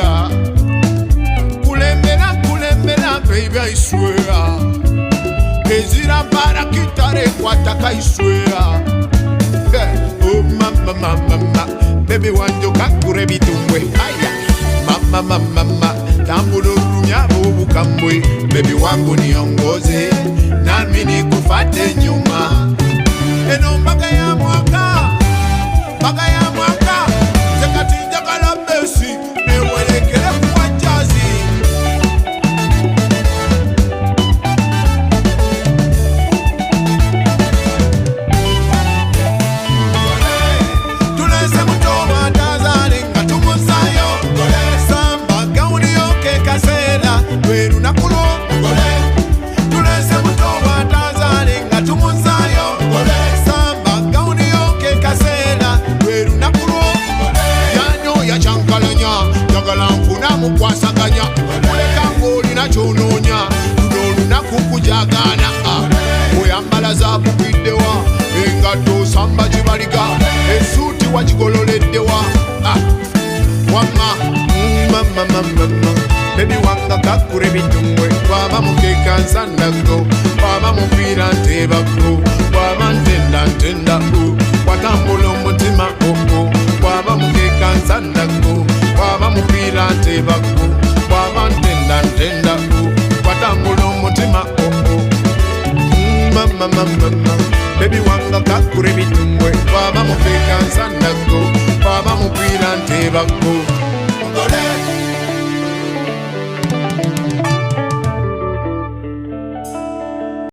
swear. Kulembela, baby, I swear. Ezira para kitare kwataka, I swear. Oh mama, baby wanjo kakure bitumbwe. Mama, tambulo rumya bobu kambwe. Baby wangu niongoze, nami nikufate nyuma. Eno mpaka ya mwaka zekati njagala besi ewelekele kuwa jazi. Tulese mutoma atazale nga tumusayo samba gauni yoke kasera lweru nakulo. Tulese mutoma atazale nga tumusayo samba gauni yoke kasera lweru nakulo. Yanyo yachankalanya jagala nfuna mukwasaganya kuleka ng'olina kyononya luno olunaku kujagana. Oyambala zakugiddewa engatto samba kibaliga esuuti wagigololeddewa. Wamma mama bebi wanga kakure bitumbwe waba mukeka nsandako waba mupiira ntebako waba ntenda watambula omutima waba mukeka nsandako waba mupiira ntebako waba ntenda watambula omutima mama bebi wanga kakure bitumbwe waba mukeka nsandako